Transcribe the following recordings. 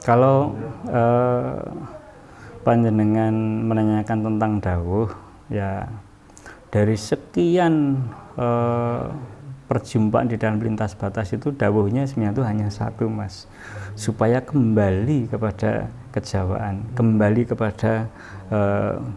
Kalau panjenengan menanyakan tentang dawuh, ya dari sekian perjumpaan di dalam lintas batas itu dawuhnya sebenarnya itu hanya satu, Mas, supaya kembali kepada kejawaan, kembali kepada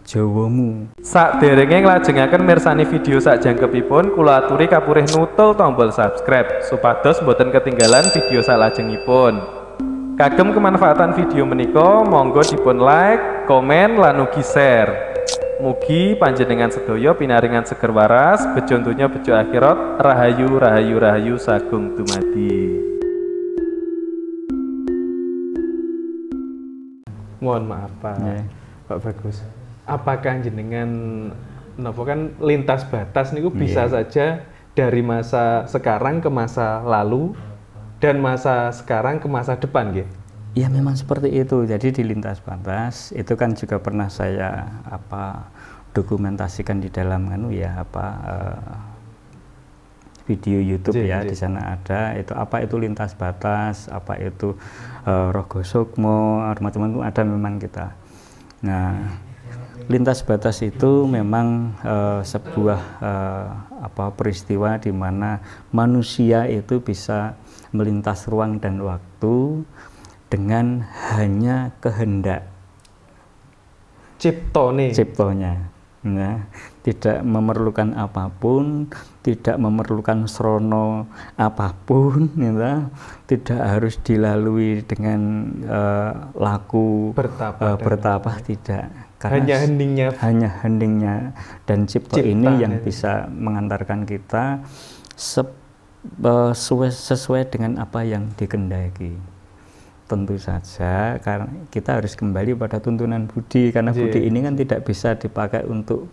Jawamu. Sakderenge nglajengaken mirsani video sakjangkepipun, kula aturi kapurih nutul tombol subscribe supados boten ketinggalan video salajengipun. Kagem kemanfaatan video menika monggo dipun like, komen lan ugi share. Mugi panjenengan sedaya pinaringan seger waras, bejo donya bejo akhirat, rahayu rahayu rahayu sagung dumadi. Mohon maaf Pak Bagus. Apakah jenengan napa kan lintas batas niku bisa saja dari masa sekarang ke masa lalu dan masa sekarang ke masa depan nggih? Ya memang seperti itu. Jadi di lintas batas itu kan juga pernah saya dokumentasikan di dalam video YouTube di sana ada itu itu lintas batas, itu Rogo Sukmo, teman-teman itu ada memang kita. Nah, lintas batas itu memang sebuah peristiwa di mana manusia itu bisa melintas ruang dan waktu dengan hanya kehendak ciptonya. Nah, tidak memerlukan apapun, tidak memerlukan srono apapun, tidak harus dilalui dengan laku bertapah, tidak. Karena hanya heningnya dan cipto ini yang bisa mengantarkan kita sesuai dengan apa yang dikehendaki. Tentu saja karena kita harus kembali pada tuntunan budi, karena budi ini kan tidak bisa dipakai untuk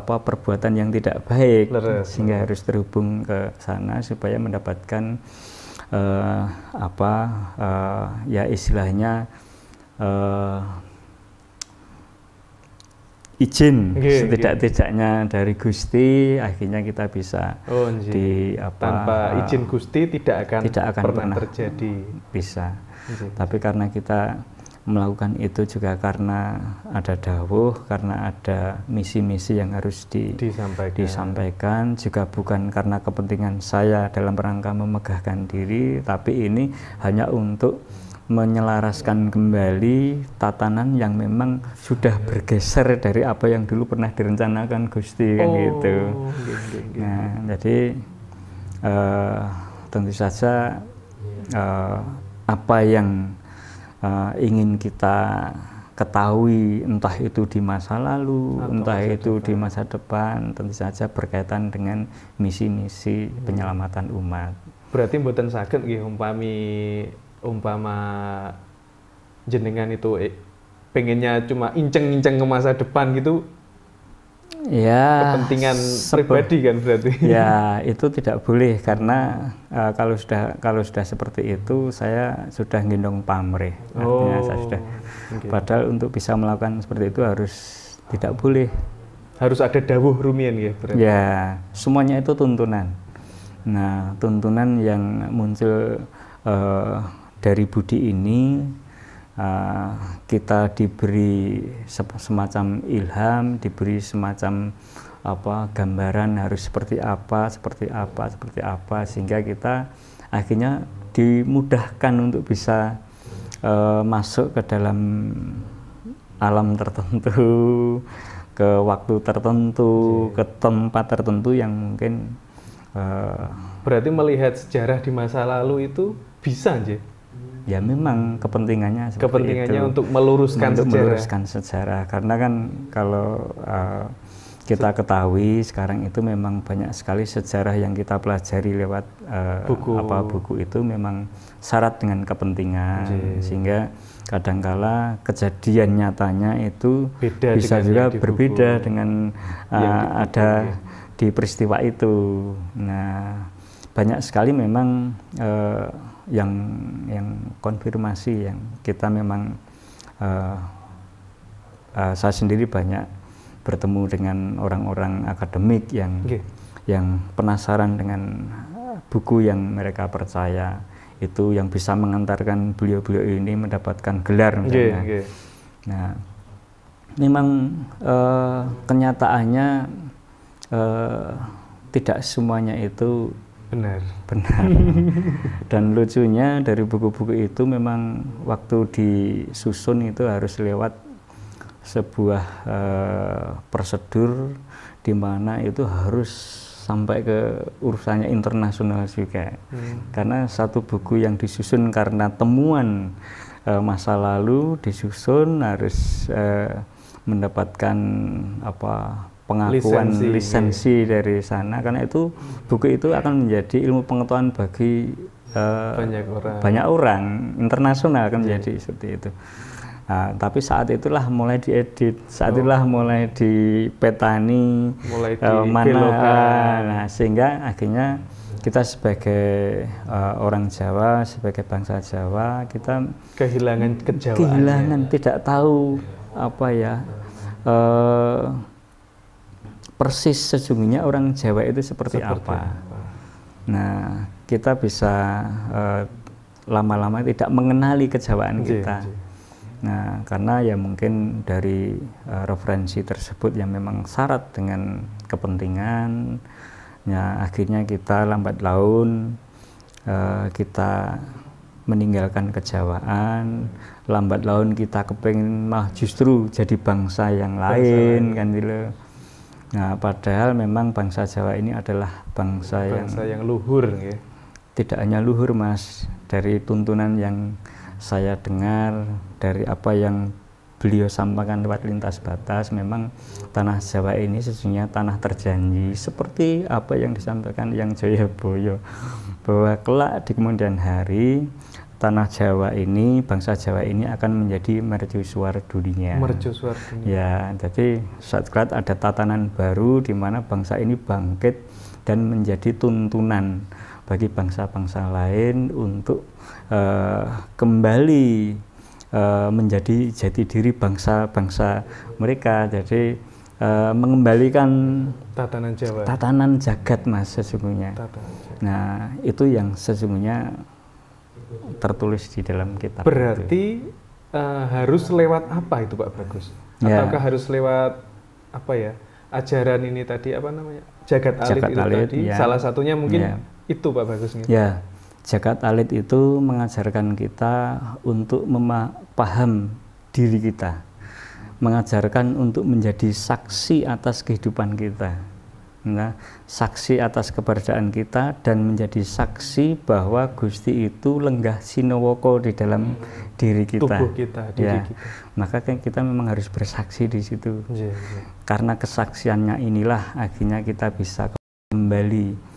perbuatan yang tidak baik, sehingga harus terhubung ke sana supaya mendapatkan istilahnya izin setidak-tidaknya dari Gusti, akhirnya kita bisa tanpa izin Gusti tidak akan pernah terjadi. Bisa. Tapi karena kita melakukan itu juga karena ada dawuh, karena ada misi-misi yang harus disampaikan, juga bukan karena kepentingan saya dalam rangka memegahkan diri, tapi ini hanya untuk menyelaraskan kembali tatanan yang memang sudah bergeser dari apa yang dulu pernah direncanakan Gusti kan gitu. Nah, jadi tentu saja apa yang ingin kita ketahui, entah itu di masa lalu, entah itu di masa depan, tentu saja berkaitan dengan misi-misi penyelamatan umat. Berarti mboten saged nggih umpama jenengan itu pengennya cuma inceng-inceng ke masa depan gitu, ya kepentingan pribadi kan berarti. Ya itu tidak boleh, karena kalau sudah seperti itu saya sudah gendong pamrih, artinya saya sudah padahal untuk bisa melakukan seperti itu tidak boleh, harus ada dawuh rumiyin ya berarti. Ya semuanya itu tuntunan. Nah, tuntunan yang muncul dari budi ini, kita diberi semacam ilham, diberi semacam gambaran harus seperti apa, sehingga kita akhirnya dimudahkan untuk bisa masuk ke dalam alam tertentu, ke waktu tertentu, ke tempat tertentu yang mungkin berarti melihat sejarah di masa lalu itu bisa aja. Ya memang kepentingannya itu, untuk meluruskan sejarah. Karena kan kalau kita ketahui sekarang itu memang banyak sekali sejarah yang kita pelajari lewat buku itu memang syarat dengan kepentingan, sehingga kadangkala kejadian nyatanya itu bisa juga berbeda dengan ada di peristiwa itu. Nah, banyak sekali memang yang konfirmasi yang kita memang saya sendiri banyak bertemu dengan orang-orang akademik yang penasaran dengan buku yang mereka percaya itu yang bisa mengantarkan beliau-beliau ini mendapatkan gelar misalnya. Nah, memang kenyataannya tidak semuanya itu benar. Dan lucunya dari buku-buku itu memang waktu disusun itu harus lewat sebuah prosedur di mana itu harus sampai ke urusannya internasional juga. Karena satu buku yang disusun karena temuan masa lalu disusun harus mendapatkan pengakuan lisensi dari sana, karena itu buku itu akan menjadi ilmu pengetahuan bagi banyak orang internasional, akan menjadi seperti itu. Nah, tapi saat itulah mulai diedit, saat itulah mulai dipetani, mulai nah, sehingga akhirnya kita sebagai orang Jawa, sebagai bangsa Jawa, kita kehilangan tidak tahu persis sesungguhnya orang Jawa itu seperti apa. Nah, kita bisa lama-lama tidak mengenali kejawaan kita. Nah, karena ya mungkin dari referensi tersebut yang memang syarat dengan kepentingan, ya akhirnya kita lambat laun kita meninggalkan kejawaan, lambat laun kita kepengen justru jadi bangsa yang lain kan gitu. Nah, padahal memang bangsa Jawa ini adalah bangsa yang luhur, ya. Tidak hanya luhur, Mas, dari tuntunan yang saya dengar, dari apa yang beliau sampaikan lewat lintas batas, memang tanah Jawa ini sesungguhnya tanah terjanji, seperti apa yang disampaikan Yang Joyoboyo, bahwa kelak di kemudian hari tanah Jawa ini, bangsa Jawa ini akan menjadi mercusuar dunia. Mercusuar dunia. Ya, jadi suatu saat ada tatanan baru di mana bangsa ini bangkit dan menjadi tuntunan bagi bangsa-bangsa lain untuk kembali menjadi jati diri bangsa-bangsa mereka. Jadi mengembalikan tatanan Jawa, tatanan jagat, Mas, sesungguhnya. Nah, itu yang sesungguhnya tertulis di dalam kitab. Berarti harus lewat apa itu, Pak Bagus? Ataukah harus lewat apa ya, ajaran ini tadi, apa namanya, Jagat Alit itu tadi, ya. Salah satunya mungkin itu, Pak Bagus. Ya, Jagat Alit itu mengajarkan kita untuk paham diri kita, mengajarkan untuk menjadi saksi atas kehidupan kita, nah, saksi atas keberadaan kita, dan menjadi saksi bahwa Gusti itu lenggah sinowoko di dalam diri kita, tubuh kita, diri kita. Maka kan kita memang harus bersaksi di situ. Karena kesaksiannya inilah akhirnya kita bisa kembali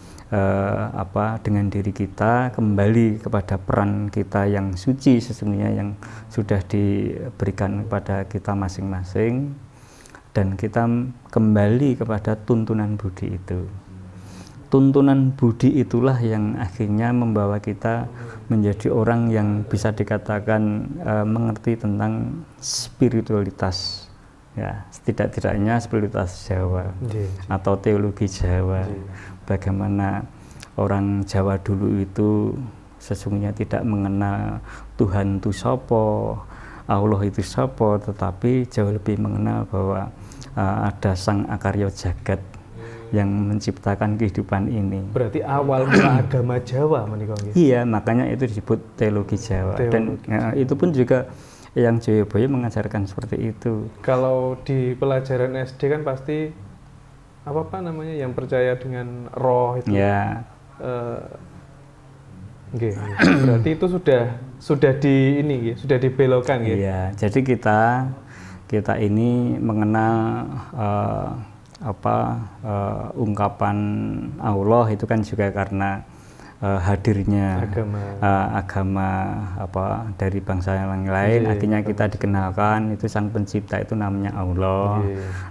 dengan diri kita, kembali kepada peran kita yang suci sesungguhnya yang sudah diberikan kepada kita masing-masing, dan kita kembali kepada tuntunan budi itu. Tuntunan budi itulah yang akhirnya membawa kita menjadi orang yang bisa dikatakan mengerti tentang spiritualitas, ya, setidak-tidaknya spiritualitas Jawa atau teologi Jawa. Bagaimana orang Jawa dulu itu sesungguhnya tidak mengenal Tuhan itu sopo, Allah itu sopo, tetapi jauh lebih mengenal bahwa ada Sang Akarya Jagat yang menciptakan kehidupan ini. Berarti awal mula agama Jawa menikah. Iya, makanya itu disebut teologi Jawa. Dan itu pun juga Yang Joyoboyo mengajarkan seperti itu. Kalau di pelajaran SD kan pasti apa namanya, yang percaya dengan roh itu. Ya. Berarti itu sudah dibelokkan, gitu. Iya, jadi kita ini mengenal ungkapan Allah itu kan juga karena hadirnya agama dari bangsa yang lain. Akhirnya kita dikenalkan itu Sang Pencipta itu namanya Allah,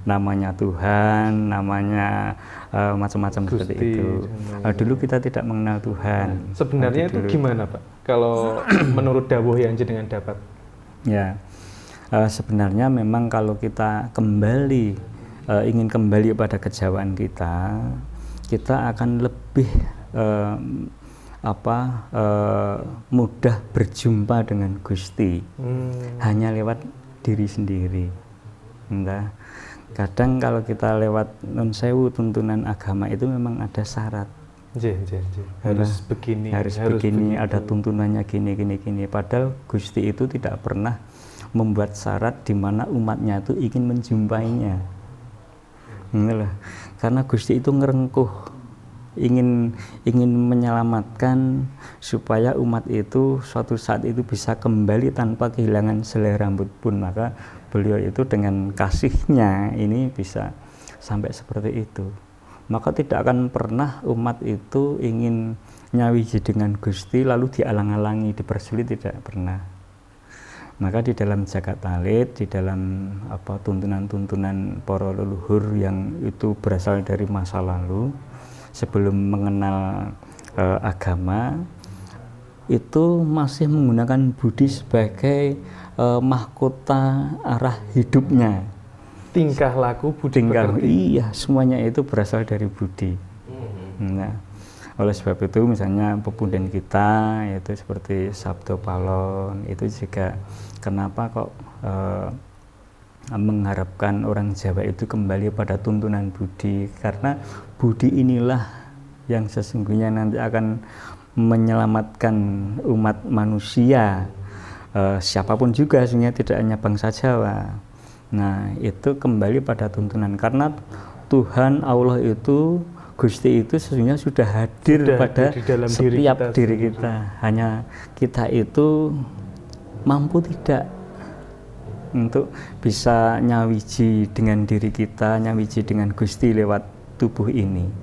namanya Tuhan, namanya macam-macam seperti itu. Dulu kita tidak mengenal Tuhan. Sebenarnya itu gimana, Pak? Kalau menurut dawuh yang jenengan dapat? Ya, sebenarnya memang kalau kita ingin kembali pada kejawaan kita akan lebih mudah berjumpa dengan Gusti hanya lewat diri sendiri. Entah, kadang kalau kita lewat non sewu tuntunan agama itu memang ada syarat. Harus begini, harus begini, ada tuntunannya gini. Padahal Gusti itu tidak pernah membuat syarat di mana umatnya itu ingin menjumpainya. Karena Gusti itu ngerengkuh, ingin menyelamatkan supaya umat itu suatu saat itu bisa kembali tanpa kehilangan selai rambut pun. Maka beliau itu dengan kasihnya ini bisa sampai seperti itu. Maka tidak akan pernah umat itu ingin nyawiji dengan Gusti lalu dialang-alangi, dipersulit, tidak pernah. Maka di dalam Jagat Talit, di dalam tuntunan-tuntunan para leluhur yang itu berasal dari masa lalu, sebelum mengenal agama, itu masih menggunakan budi sebagai mahkota arah hidupnya. Tingkah laku, budi pekerti. Iya, semuanya itu berasal dari budi. Nah, oleh sebab itu misalnya pepunden kita itu seperti Sabdo Palon itu juga kenapa kok mengharapkan orang Jawa itu kembali pada tuntunan budi, karena budi inilah yang sesungguhnya nanti akan menyelamatkan umat manusia, siapapun juga, sebenarnya tidak hanya bangsa Jawa. Nah, itu kembali pada tuntunan, karena Tuhan Allah itu, Gusti itu sesungguhnya sudah hadir pada di dalam setiap diri kita. Hanya kita itu mampu tidak untuk bisa nyawiji dengan diri kita, nyawiji dengan Gusti lewat tubuh ini.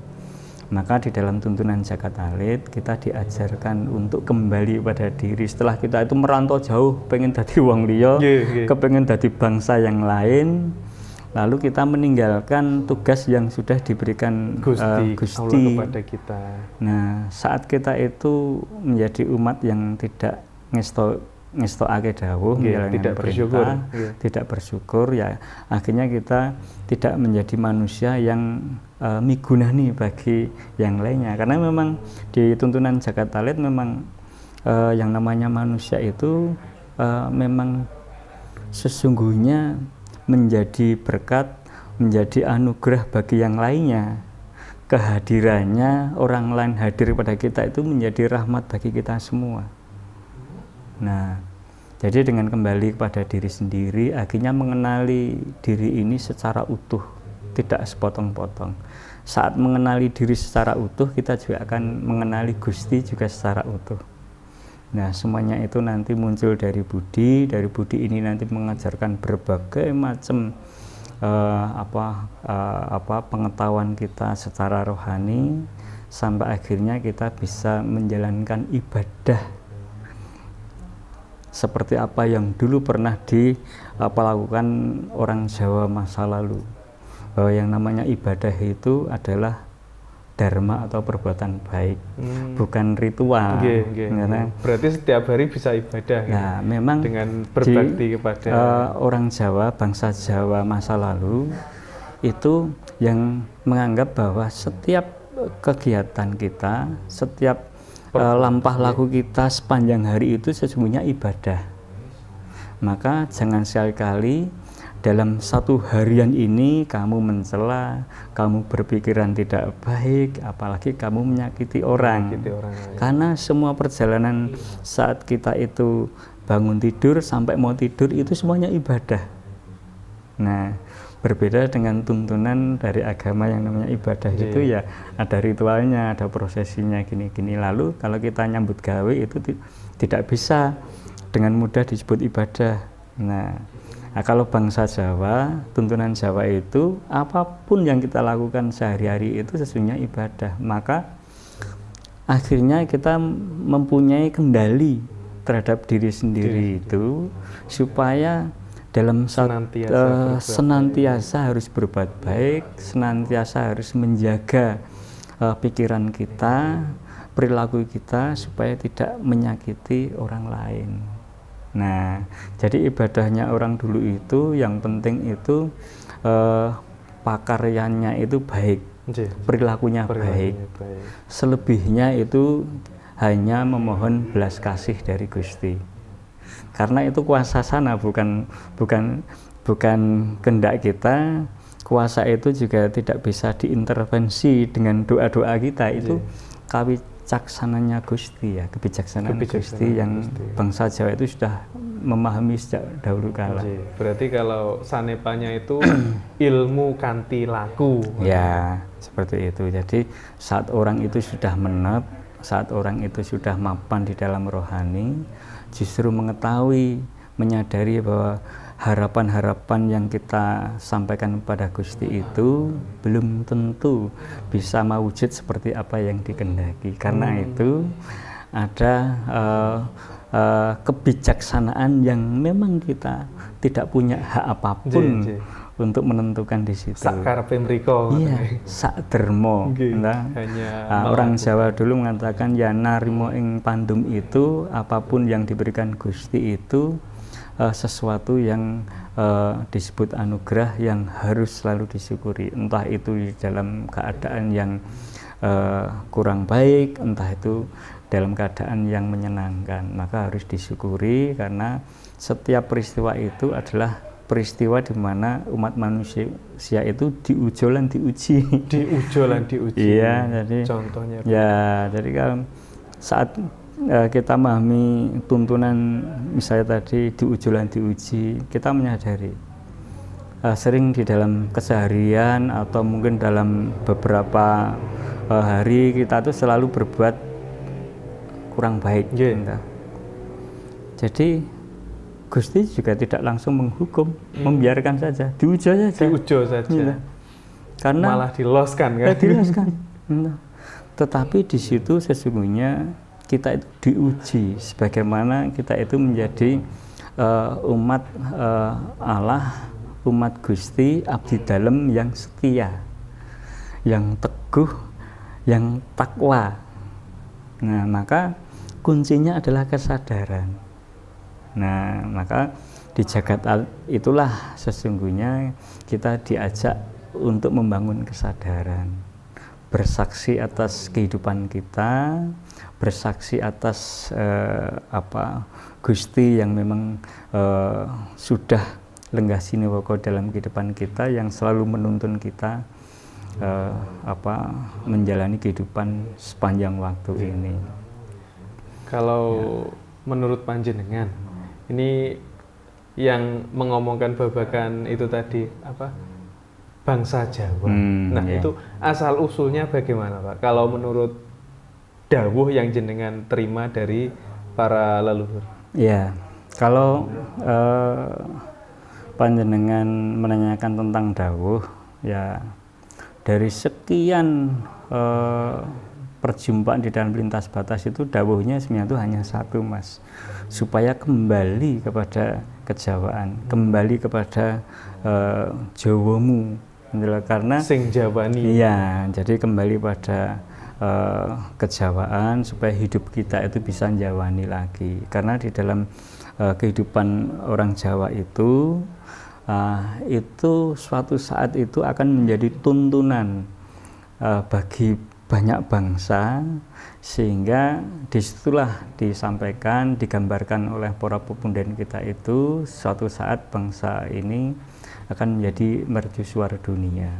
Maka di dalam tuntunan Jagat Talit kita diajarkan untuk kembali pada diri. Setelah kita itu merantau jauh, pengen dadi wong liya, kepengen dadi bangsa yang lain, lalu kita meninggalkan tugas yang sudah diberikan Gusti Allah kepada kita. Nah, saat kita itu menjadi umat yang tidak ngestokake dawuh, tidak bersyukur, tidak bersyukur, ya akhirnya kita tidak menjadi manusia yang migunani bagi yang lainnya. Karena memang di tuntunan Jagat Talit memang yang namanya manusia itu memang sesungguhnya menjadi berkat, menjadi anugerah bagi yang lainnya. Kehadirannya orang lain hadir pada kita itu menjadi rahmat bagi kita semua. Nah, jadi dengan kembali kepada diri sendiri, akhirnya mengenali diri ini secara utuh, tidak sepotong-potong. Saat mengenali diri secara utuh, kita juga akan mengenali Gusti juga secara utuh. Nah, semuanya itu nanti muncul dari budi ini nanti mengajarkan berbagai macam pengetahuan kita secara rohani, sampai akhirnya kita bisa menjalankan ibadah seperti apa yang dulu pernah dilakukan orang Jawa masa lalu. Bahwa yang namanya ibadah itu adalah dharma atau perbuatan baik, bukan ritual. Karena berarti setiap hari bisa ibadah. Nah, memang dengan berbakti kepada orang Jawa, bangsa Jawa masa lalu itu yang menganggap bahwa setiap kegiatan kita, setiap lampah laku kita sepanjang hari itu sesungguhnya ibadah. Maka jangan sekali-kali dalam satu harian ini kamu mencela, kamu berpikiran tidak baik, apalagi kamu menyakiti orang. Karena semua perjalanan saat kita itu bangun tidur sampai mau tidur itu semuanya ibadah. Nah, berbeda dengan tuntunan dari agama yang namanya ibadah itu ya ada ritualnya, ada prosesinya gini-gini. Lalu kalau kita nyambut gawe itu tidak bisa dengan mudah disebut ibadah. Nah, kalau bangsa Jawa, tuntunan Jawa itu apapun yang kita lakukan sehari-hari itu sesungguhnya ibadah. Maka akhirnya kita mempunyai kendali terhadap diri sendiri itu supaya dalam senantiasa harus berbuat baik, senantiasa harus menjaga pikiran kita, perilaku kita supaya tidak menyakiti orang lain. Nah, jadi ibadahnya orang dulu itu yang penting itu pakaryannya itu baik, perilakunya baik. Selebihnya itu hanya memohon belas kasih dari Gusti. Karena itu kuasa sana, bukan kehendak kita. Kuasa itu juga tidak bisa diintervensi dengan doa-doa kita. Itu kawicaksananya Gusti ya, kebijaksanaan Gusti yang bangsa Jawa itu sudah memahami sejak dahulu kala. Berarti kalau sanepanya itu ilmu kanthi laku. Ya, seperti itu. Jadi saat orang itu sudah menep, saat orang itu sudah mapan di dalam rohani, justru mengetahui, menyadari bahwa harapan-harapan yang kita sampaikan kepada Gusti itu belum tentu bisa mewujud seperti apa yang dikehendaki. Karena itu ada kebijaksanaan yang memang kita tidak punya hak apapun untuk menentukan di situ. Sakarepe mriko. Iya, sak dermo. Orang Jawa dulu mengatakan ya narimo ing pandum itu, apapun yang diberikan Gusti itu sesuatu yang disebut anugerah yang harus selalu disyukuri, entah itu di dalam keadaan yang kurang baik, entah itu dalam keadaan yang menyenangkan, maka harus disyukuri karena setiap peristiwa itu adalah peristiwa di mana umat manusia itu diujolan diuji. Iya, jadi contohnya. Ya, jadi kalau saat kita memahami tuntunan misalnya tadi diujolan diuji, kita menyadari sering di dalam keseharian atau mungkin dalam beberapa hari kita tuh selalu berbuat kurang baik. Jadi Gusti juga tidak langsung menghukum, membiarkan saja, diujo saja. Karena malah diloskan kan? Diloskan. Tetapi di situ sesungguhnya kita itu diuji sebagaimana kita itu menjadi umat Allah, umat Gusti, abdi dalem yang setia, yang teguh, yang takwa. Nah, maka kuncinya adalah kesadaran. Nah, maka di jagat itulah sesungguhnya kita diajak untuk membangun kesadaran, bersaksi atas kehidupan kita, bersaksi atas Gusti yang memang sudah lenggah sinewoko dalam kehidupan kita, yang selalu menuntun kita menjalani kehidupan sepanjang waktu ini. Kalau menurut panjenengan, ini yang mengomongkan babakan itu tadi bangsa Jawa. Itu asal usulnya bagaimana, Pak? Kalau menurut dawuh yang jenengan terima dari para leluhur. Ya, kalau panjenengan menanyakan tentang dawuh, ya dari sekian perjumpaan di dalam lintas batas itu dawuhnya sebenarnya itu hanya satu, Mas, supaya kembali kepada kejawaan, kembali kepada Jawamu, karena sing Jawani. Iya, jadi kembali pada kejawaan supaya hidup kita itu bisa jawani lagi. Karena di dalam kehidupan orang Jawa itu suatu saat itu akan menjadi tuntunan bagi banyak bangsa, sehingga disitulah disampaikan, digambarkan oleh para pepundhen kita itu suatu saat bangsa ini akan menjadi mercusuar dunia.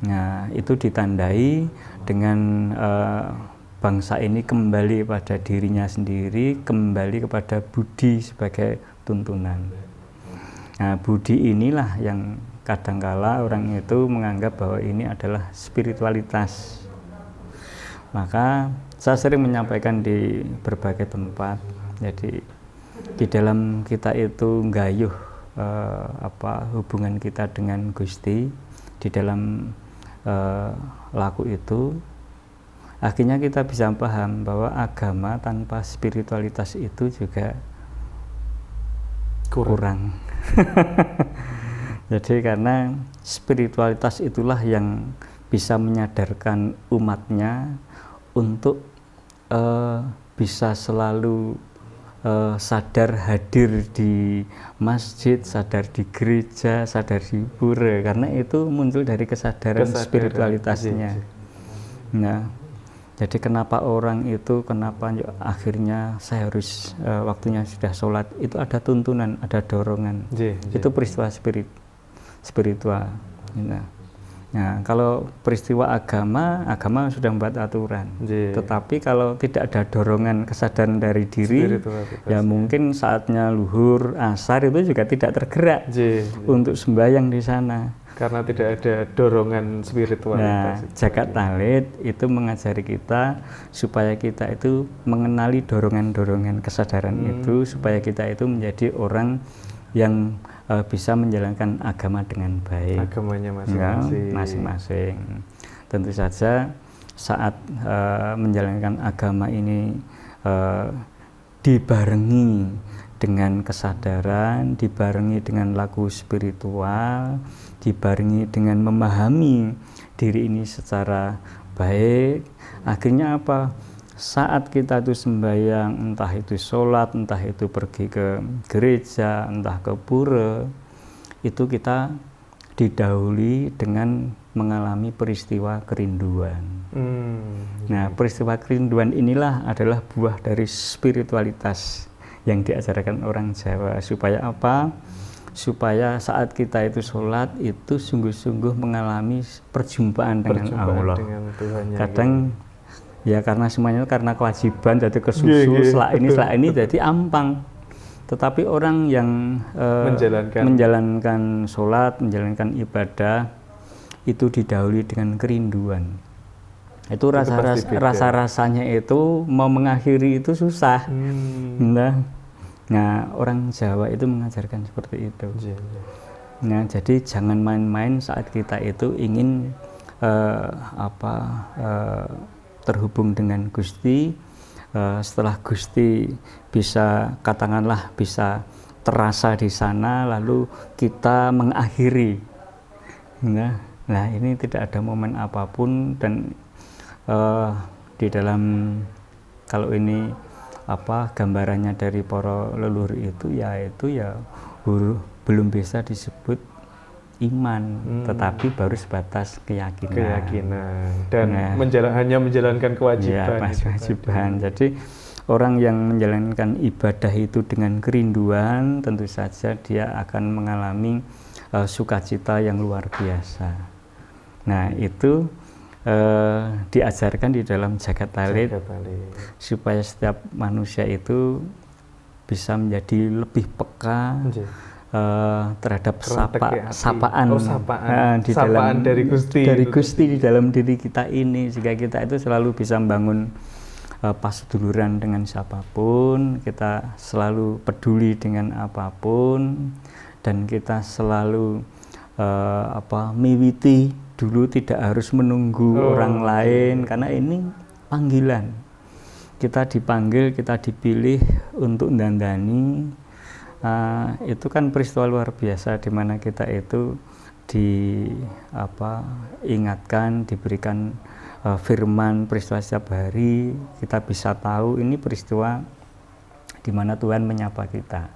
Nah, itu ditandai dengan bangsa ini kembali pada dirinya sendiri, kembali kepada budi sebagai tuntunan. Nah, budi inilah yang kadangkala orang itu menganggap bahwa ini adalah spiritualitas. Maka saya sering menyampaikan di berbagai tempat, jadi di dalam kita itu nggayuh hubungan kita dengan Gusti, di dalam laku itu akhirnya kita bisa paham bahwa agama tanpa spiritualitas itu juga kurang. Jadi karena spiritualitas itulah yang bisa menyadarkan umatnya untuk bisa selalu sadar hadir di masjid, sadar di gereja, sadar di pura, karena itu muncul dari kesadaran spiritualitasnya. Nah, Jadi kenapa orang itu, kenapa akhirnya saya harus waktunya sudah sholat, itu ada tuntunan, ada dorongan. Itu peristiwa spiritual. Nah, kalau peristiwa agama sudah membuat aturan. Tetapi kalau tidak ada dorongan kesadaran dari diri, ya mungkin saatnya luhur, asar itu juga tidak tergerak untuk sembahyang di sana. Karena tidak ada dorongan spiritualitas. Nah, Jagat Talit itu mengajari kita supaya kita itu mengenali dorongan-dorongan kesadaran itu, supaya kita itu menjadi orang yang bisa menjalankan agama dengan baik. Agamanya masing-masing. Masing-masing. Tentu saja saat menjalankan agama ini dibarengi dengan kesadaran, dibarengi dengan laku spiritual, dibarengi dengan memahami diri ini secara baik, akhirnya apa? Saat kita itu sembahyang, entah itu sholat, entah itu pergi ke gereja, entah ke pura, itu kita didahului dengan mengalami peristiwa kerinduan. Nah, peristiwa kerinduan inilah adalah buah dari spiritualitas yang diajarkan orang Jawa. Supaya apa? Supaya saat kita itu sholat itu sungguh-sungguh mengalami perjumpaan dengan Allah. Kadang ya karena semuanya karena kewajiban, jadi kesusu, selak ini jadi ampang. Tetapi orang yang menjalankan sholat, menjalankan ibadah itu didahului dengan kerinduan. Itu rasa-rasanya itu mau mengakhiri itu susah. Nah, orang Jawa itu mengajarkan seperti itu. Nah, jadi jangan main-main saat kita itu ingin terhubung dengan Gusti. Setelah Gusti bisa, katakanlah bisa terasa di sana, lalu kita mengakhiri. Nah, ini tidak ada momen apapun. Dan di dalam, kalau ini gambarannya dari para leluhur itu ya belum bisa disebut iman, tetapi baru sebatas keyakinan dan hanya menjalankan kewajiban. Kewajiban. Jadi orang yang menjalankan ibadah itu dengan kerinduan, tentu saja dia akan mengalami sukacita yang luar biasa. Nah, itu diajarkan di dalam Jagat Talit supaya setiap manusia itu bisa menjadi lebih peka terhadap sapaan dari Gusti di dalam diri kita ini, sehingga kita itu selalu bisa membangun paseduluran dengan siapapun, kita selalu peduli dengan apapun, dan kita selalu miwiti dulu, tidak harus menunggu orang lain, karena ini panggilan. Kita dipanggil, kita dipilih untuk dandani. Itu kan peristiwa luar biasa di mana kita itu ingatkan, diberikan firman peristiwa setiap hari. Kita bisa tahu ini peristiwa di mana Tuhan menyapa kita.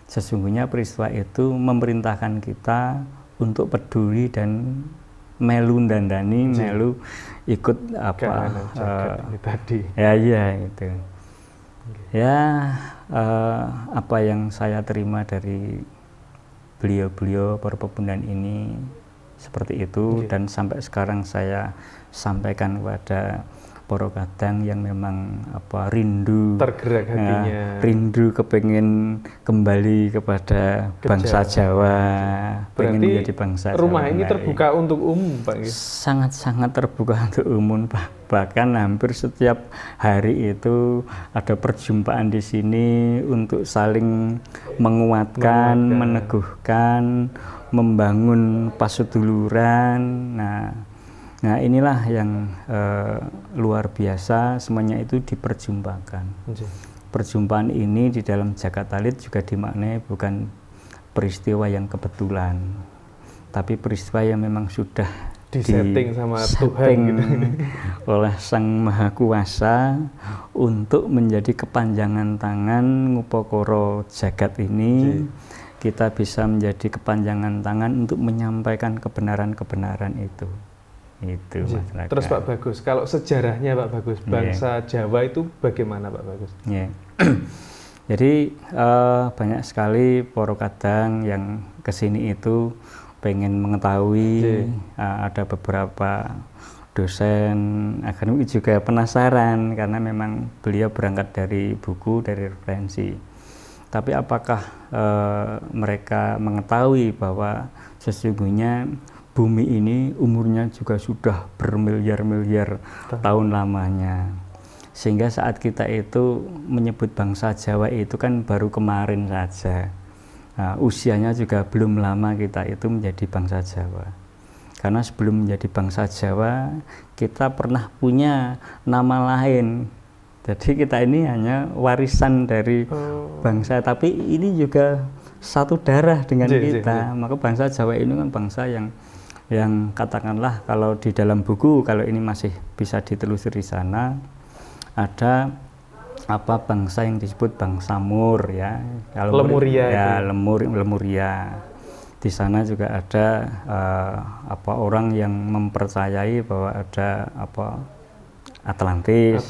Sesungguhnya peristiwa itu memerintahkan kita untuk peduli dan melu dandani, melu ikut tadi. Itu. Apa yang saya terima dari beliau-beliau para pepundaan ini seperti itu, dan sampai sekarang saya sampaikan kepada para kadang yang memang rindu, tergerak hatinya, rindu kepengen kembali kepada bangsa Jawa, pengen menjadi bangsa rumah Jawa. Ini terbuka untuk umum, Pak? Sangat-sangat terbuka untuk umum, Pak. Bahkan hampir setiap hari itu ada perjumpaan di sini untuk saling menguatkan, meneguhkan, membangun paseduluran. Nah, inilah yang luar biasa, semuanya itu diperjumpakan. Perjumpaan ini di dalam Jagat Talit juga dimaknai bukan peristiwa yang kebetulan, tapi peristiwa yang memang sudah disetting sama Tuhan gitu, oleh Sang Maha Kuasa untuk menjadi kepanjangan tangan ngupokoro jagat ini. Kita bisa menjadi kepanjangan tangan untuk menyampaikan kebenaran-kebenaran itu. itu Mas Raka. Terus Pak Bagus, kalau sejarahnya Pak Bagus, bangsa Jawa itu bagaimana Pak Bagus? Jadi banyak sekali Poro Kadang yang kesini itu pengen mengetahui, ada beberapa dosen akademik juga penasaran karena memang beliau berangkat dari buku, dari referensi. Tapi apakah mereka mengetahui bahwa sesungguhnya bumi ini umurnya juga sudah bermiliar-miliar tahun lamanya, sehingga saat kita itu menyebut bangsa Jawa itu kan baru kemarin saja. Usianya juga belum lama kita itu menjadi bangsa Jawa, karena sebelum menjadi bangsa Jawa kita pernah punya nama lain. Jadi kita ini hanya warisan dari bangsa, tapi ini juga satu darah dengan kita. Maka bangsa Jawa ini kan bangsa yang katakanlah kalau di dalam buku, kalau ini masih bisa ditelusuri sana, ada apa bangsa yang disebut bangsa Mur ya, kalau Lemuria ya Lemuria. Di sana juga ada apa orang yang mempercayai bahwa ada apa Atlantis.